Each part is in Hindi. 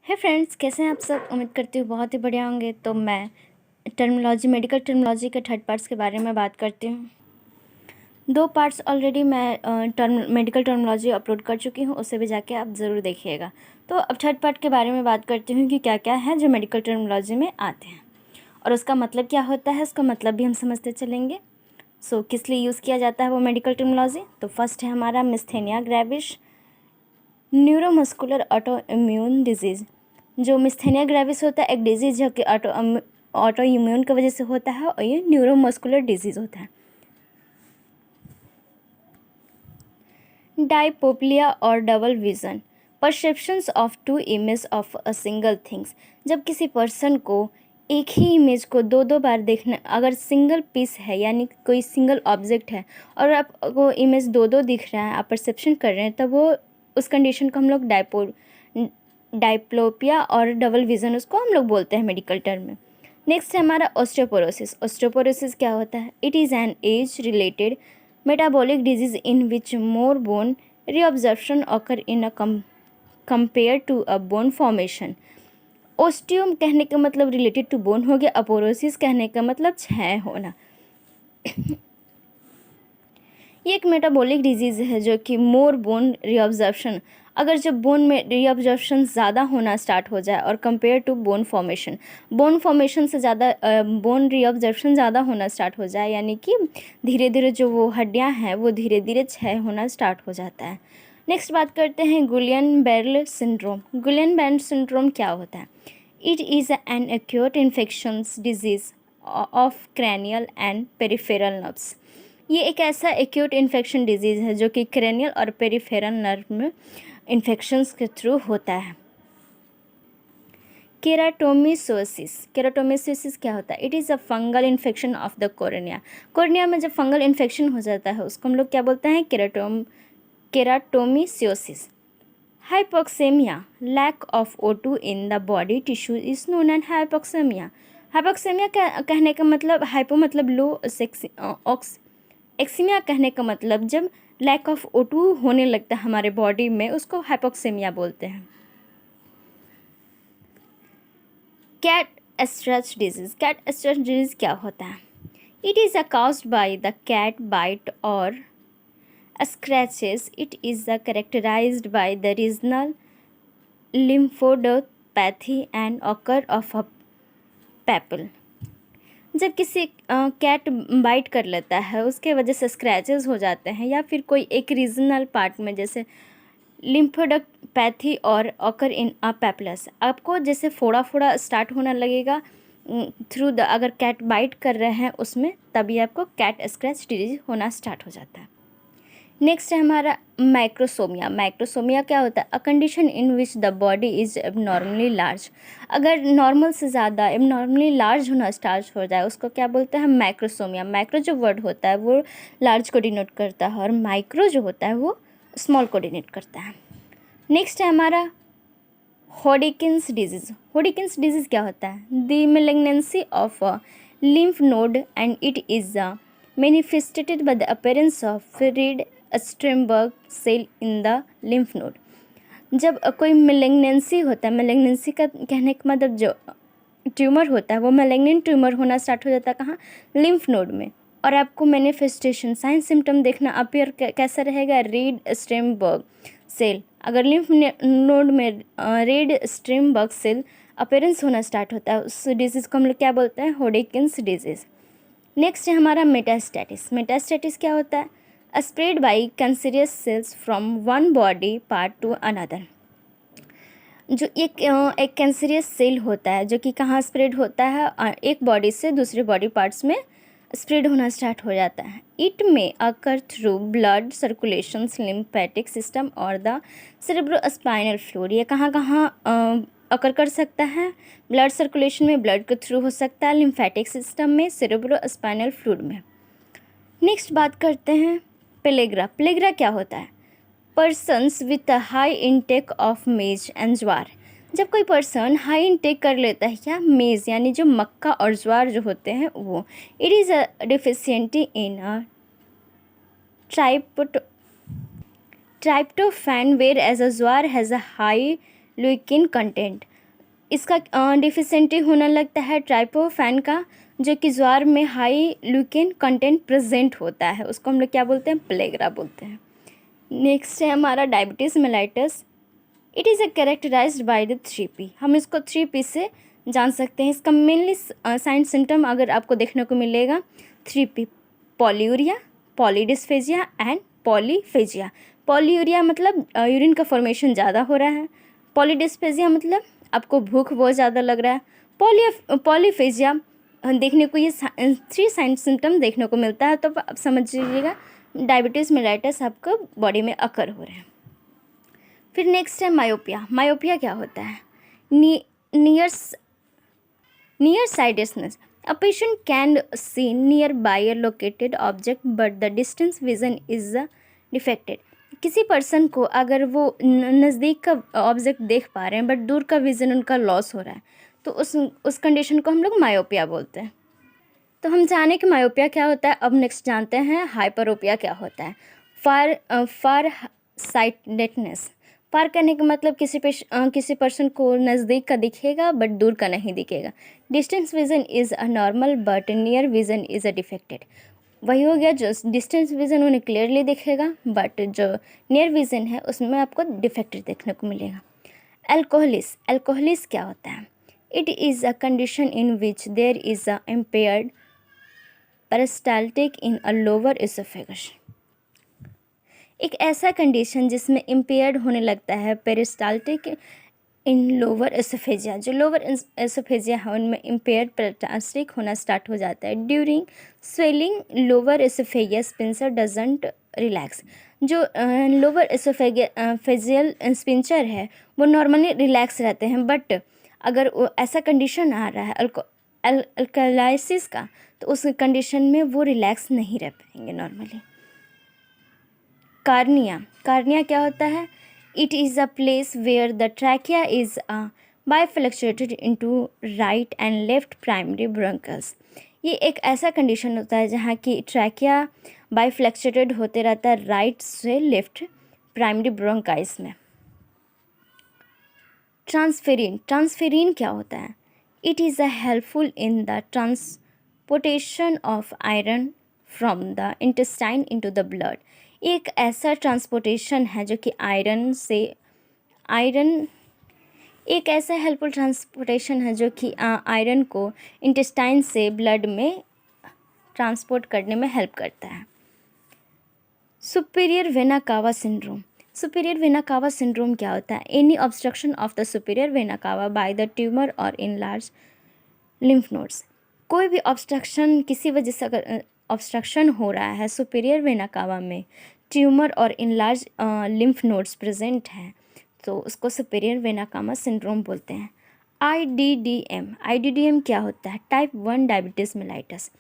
है फ्रेंड्स, कैसे हैं आप सब। उम्मीद करती हूँ बहुत ही बढ़िया होंगे। तो मैं मेडिकल टर्मिनोलॉजी के थर्ड पार्ट्स के बारे में बात करती हूँ। 2 पार्ट्स ऑलरेडी मैं मेडिकल टर्मिनोलॉजी अपलोड कर चुकी हूँ, उसे भी जाके आप ज़रूर देखिएगा। तो अब थर्ड पार्ट के बारे में बात करती हूँ कि क्या क्या है जो मेडिकल टर्मिनोलॉजी में आते हैं और उसका मतलब क्या होता है, उसका मतलब भी हम समझते चलेंगे। किस लिए यूज़ किया जाता है वो मेडिकल टर्मिनोलॉजी। तो फर्स्ट है हमारा myasthenia gravis, neuromuscular auto immune disease. जो मिस्थेनिया ग्रेविस होता है एक डिजीज़ जो कि ऑटो इम्यून की वजह से होता है और ये न्यूरोमस्कुलर डिजीज़ होता है। डाइपोप्लिया और double vision, perceptions of two image of a single things. जब किसी पर्सन को एक ही इमेज को दो दो बार देखना, अगर सिंगल पीस है यानी कोई सिंगल ऑब्जेक्ट है और आपको इमेज दो दो दिख रहा है, आप परसेप्शन कर रहे हैं, तब वो उस कंडीशन को हम लोग डाइप्लोपिया और डबल विज़न उसको हम लोग बोलते हैं मेडिकल टर्म में। नेक्स्ट है हमारा ऑस्टियोपोरोसिस। ऑस्टियोपोरोसिस क्या होता है? It is an age related metabolic disease in which more bone reabsorption occur in a compared to a bone formation। Ostium कहने का मतलब रिलेटेड टू बोन हो गया, अपोरोसिस कहने का मतलब क्षय होना। ये एक मेटाबॉलिक डिजीज़ है जो कि मोर बोन रीअब्जॉर्प्शन, अगर जब बोन में रीअब्जॉर्प्शन ज़्यादा होना स्टार्ट हो जाए और कंपेयर टू बोन फॉर्मेशन से ज़्यादा बोन रीअब्जॉर्प्शन ज़्यादा होना स्टार्ट हो जाए, यानी कि धीरे धीरे जो वो हड्डियाँ हैं वो धीरे धीरे क्षय होना स्टार्ट हो जाता है। नेक्स्ट बात करते हैं गुलियन बेरल सिंड्रोम। गुलियन बेरल सिंड्रोम क्या होता है? It is an acute infections disease of cranial and peripheral nerves. ये एक ऐसा एक्यूट इन्फेक्शन डिजीज़ है जो कि क्रेनियल और पेरिफेरल नर्व में इन्फेक्शंस के थ्रू होता है। केराटोमिसोसिस क्या होता है? It is a fungal infection of the cornea. Cornea में जब फंगल इन्फेक्शन हो जाता है उसको हम लोग क्या बोलते हैं? Keratomycosis. Hypoxemia, lack of O2 in the body tissue is known and hypoxemia. Hypoxemia कहने का मतलब, हाइपो मतलब लो, एक्सीमिया कहने का मतलब जब लैक ऑफ O2 होने लगता है हमारे बॉडी में, उसको हाइपोक्सेमिया बोलते हैं। कैट एस्ट्रच डिजीज़ क्या होता है? It is a caused by the cat bite और scratches. It is characterized by the regional lymphodopathy and occur of a papal। जब किसी कैट बाइट कर लेता है उसके वजह से स्क्रैचेस हो जाते हैं या फिर कोई एक रीजनल पार्ट में, जैसे लिम्फोडोपैथी और ऑकर इन अ पैपलस, आपको जैसे फोड़ा फोड़ा स्टार्ट होना लगेगा थ्रू द, अगर कैट बाइट कर रहे हैं उसमें, तभी आपको कैट स्क्रैच डिजीज होना स्टार्ट हो जाता है। नेक्स्ट है हमारा माइक्रोसोमिया। माइक्रोसोमिया क्या होता है? अ condition in which the body is abnormally large. अगर नॉर्मल से ज़्यादा एबनॉर्मली लार्ज होना स्टार्ट हो जाए उसको क्या बोलते हैं? माइक्रोसोमिया। माइक्रो जो वर्ड होता है वो लार्ज को डिनोट करता है और माइक्रो जो होता है वो स्मॉल को डिनोट करता है। नेक्स्ट है हमारा होडिकिंस डिजीज़। होडिकिंस डिजीज़ क्या होता है? The malignancy of a lymph node and it is manifested by the appearance of red Sternberg cell in the lymph node. जब कोई मेलिग्नेंसी होता है, मेलिग्नेंसी का कहने का मतलब जो ट्यूमर होता है वो मेलिग्नेंट ट्यूमर होना स्टार्ट हो जाता है कहाँ? लिम्फ नोड में। और आपको मैनिफेस्टेशन साइन सिम्टम देखना अपीयर कैसा रहेगा? Red Sternberg cell. अगर लिम्फ नोड में रेड स्ट्रेमबर्ग सेल अपीयरेंस होना स्टार्ट होता है उस डिजीज़ को हम लोग क्या बोलते हैं? होडिकिंस डिजीज़। नेक्स्ट है हमारा मेटास्टेटिस। मेटास्टेटिस क्या होता है? Spread by cancerous cells from one body part to another. जो एक कैंसरियस सेल होता है जो कि कहाँ स्प्रेड होता है? एक बॉडी से दूसरे बॉडी पार्ट्स में स्प्रेड होना स्टार्ट हो जाता है। It may occur through blood circulation, lymphatic system और द सेरेब्रोस्पाइनल फ्लूइड। ये कहाँ कहाँ अकर कर सकता है? ब्लड सर्कुलेशन में, ब्लड के थ्रू हो सकता है, लिम्फेटिक सिस्टम में, सेरेब्रोस्पाइनल फ्लूइड में। नेक्स्ट बात करते हैं पेलेग्रा। पेलेग्रा क्या होता है? Persons with high intake of maize and jowar. जब कोई पर्सन हाई इंटेक कर लेता है क्या? मेज यानी जो मक्का और ज्वार जो होते हैं वो। It is a deficiency in a tryptophan whereas a jowar has a high leucine content. इसका डिफिशेंटी होने लगता है ट्राइपोफैन का, जो कि ज्वार में हाई ल्यूकेन कंटेंट प्रेजेंट होता है, उसको हम लोग क्या बोलते हैं, प्लेग्रा बोलते हैं। नेक्स्ट है हमारा diabetes mellitus. It is characterized by the 3P। हम इसको 3P से जान सकते हैं। इसका मेनली साइन सिम्टम अगर आपको देखने को मिलेगा 3P: polyuria, polydysphagia and polyphagia. Polyuria मतलब यूरिन का फॉर्मेशन ज़्यादा हो रहा है। पॉलीडिस्फेजिया मतलब आपको भूख बहुत ज़्यादा लग रहा है। पॉलीफेजिया देखने को ये 3 साइन सिम्टम देखने को मिलता है। तो आप समझ लीजिएगा डायबिटीज़ मेलाइटस आपको बॉडी में अकर हो रहे हैं। फिर नेक्स्ट है मायोपिया। मायोपिया क्या होता है? Near sidedness. A patient can see nearby a located object but the distance vision is defected। किसी पर्सन को अगर वो नज़दीक का ऑब्जेक्ट देख पा रहे हैं बट दूर का विज़न उनका लॉस हो रहा है, तो उस कंडीशन को हम लोग मायोपिया बोलते हैं। तो हम जाने कि मायोपिया क्या होता है। अब नेक्स्ट जानते हैं हाइपरोपिया क्या होता है। फार साइटेडनेस। फार करने का मतलब किसी पर्सन को नज़दीक का दिखेगा बट दूर का नहीं दिखेगा। Distance vision is a normal but near vision is a defected. वही हो गया, जो डिस्टेंस विजन उन्हें क्लियरली दिखेगा बट जो नियर विजन है उसमें आपको डिफेक्टेड देखने को मिलेगा। एल्कोहलिस क्या होता है? It is a condition in which there is a impaired peristaltic in a lower esophagus. एक ऐसा कंडीशन जिसमें इम्पेयर्ड होने लगता है पेरिस्टाल्टिक इन लोअर एसोफेजिया। जो लोअर एसोफेजिया है उनमें इम्पेयर्ड पेरिस्टाल्टिक होना स्टार्ट हो जाता है। During swallowing lower esophageal sphincter doesn't relax. जो लोअर एसोफेजियल स्पिंचर है वो नॉर्मली रिलैक्स रहते हैं, बट अगर ऐसा कंडीशन आ रहा है अल्कलाइसिस का, तो उस कंडीशन में वो रिलैक्स नहीं रह पाएंगे नॉर्मली। कार्निया क्या होता है? It is a place where the trachea is bifurcated into right and left primary bronchials. ये एक ऐसा कंडीशन होता है जहाँ की ट्रैकिया बाइफ्लक्चुएटेड होते रहता है राइट से लेफ्ट प्राइमरी ब्रोंकाइस में। ट्रांसफेरिन क्या होता है? It is a helpful in the transportation of iron from the intestine into the blood. एक ऐसा ट्रांसपोर्टेशन है जो कि एक ऐसा हेल्पफुल ट्रांसपोर्टेशन है जो कि आयरन को इंटेस्टाइन से ब्लड में ट्रांसपोर्ट करने में हेल्प करता है। Superior vena cava syndrome. Superior vena cava syndrome क्या होता है? Any obstruction of the superior vena cava by the tumour और इन लार्ज लिम्फ नोड्स। कोई भी ऑब्स्ट्रक्शन, किसी वजह से अगर ऑब्स्ट्रक्शन हो रहा है सुपीरियर वेना कावा में, ट्यूमर और इनलार्ज लिम्फ नोड्स प्रेजेंट हैं, तो उसको सुपीरियर वेना कावा सिंड्रोम बोलते हैं। आईडीडीएम क्या होता है? Type 1 diabetes mellitus.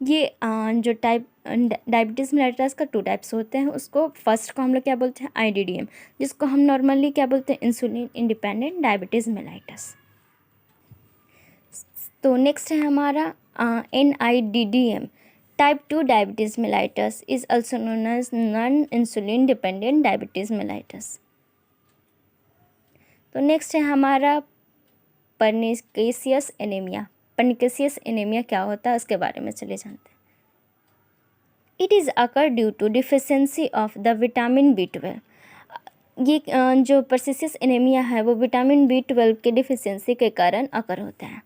ये जो टाइप डायबिटीज़ मेलाइटस का 2 टाइप्स होते हैं, उसको फर्स्ट को हम लोग क्या बोलते हैं? आईडीडीएम, जिसको हम नॉर्मली क्या बोलते हैं? Insulin independent diabetes mellitus. तो नेक्स्ट है हमारा NIDDM। Type 2 diabetes mellitus is also known as non insulin dependent diabetes mellitus. तो नेक्स्ट है हमारा परनिकेसियस एनीमिया। परनिकेसियस एनीमिया क्या होता है उसके बारे में चले जानते हैं। It is occur due to deficiency of the vitamin B12। ये जो परनिकेसियस एनीमिया है वो विटामिन B12 के डिफिशेंसी के कारण अकर होता है।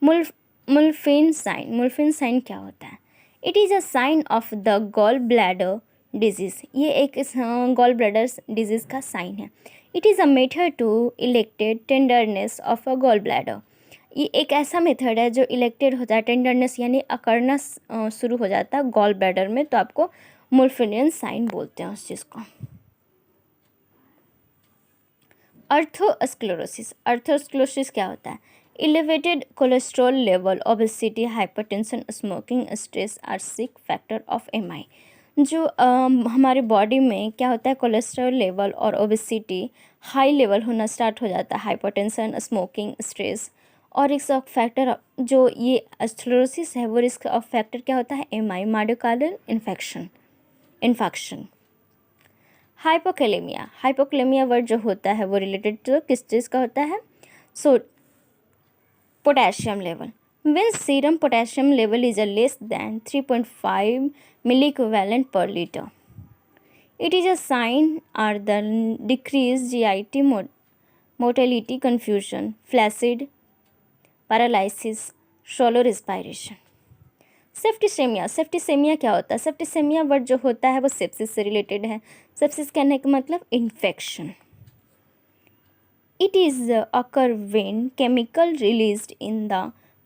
मुल्फिन साइन क्या होता है? It is a sign of the gall bladder disease. ये एक गॉल ब्लैडर डिजीज़ का साइन है। It is a method to elected tenderness of a gall bladder. ये एक ऐसा मेथड है जो इलेक्टेड होता है, टेंडरनेस यानी अकड़ना शुरू हो जाता है गॉल ब्लैडर में, तो आपको मुल्फिनियन साइन बोलते हैं उस चीज़ को। अर्थोस्क्लेरोसिस क्या होता है? Elevated cholesterol level, obesity, hypertension, smoking, stress risk factor of MI। जो हमारे बॉडी में क्या होता है, कोलेस्ट्रॉल लेवल और ओबेसिटी हाई लेवल होना स्टार्ट हो जाता है, हाइपरटेंशन, स्मोकिंग, स्ट्रेस, और एक फैक्टर जो ये स्क्लेरोसिस है वो रिस्क ऑफ फैक्टर क्या होता है? MI, myocardial infection. Hypokalemia word जो होता है वो रिलेटेड तो किस चीज़ का होता है? Potassium level. When serum potassium level is less than 3.5 milliequivalent per liter, it is a sign of the decreased GIT motility, confusion, flaccid, paralysis, shallow respiration. Septicaemia, septicaemia क्या होता है? सेप्टिसेमिया वर्ड जो होता है वो सेप्सिस से रिलेटेड है. सेप्सिस कहने का मतलब infection. It is occur when chemical released in the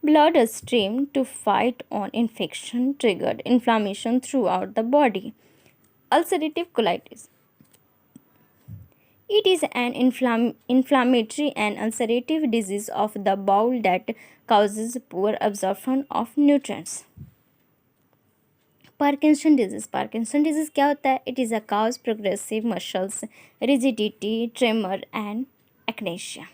blood stream to fight on infection triggered inflammation throughout the body. Ulcerative colitis. It is an inflammatory and ulcerative disease of the bowel that causes poor absorption of nutrients. Parkinson disease. Parkinson disease क्या होता है? It is a cause progressive muscles rigidity, tremor and agnosia.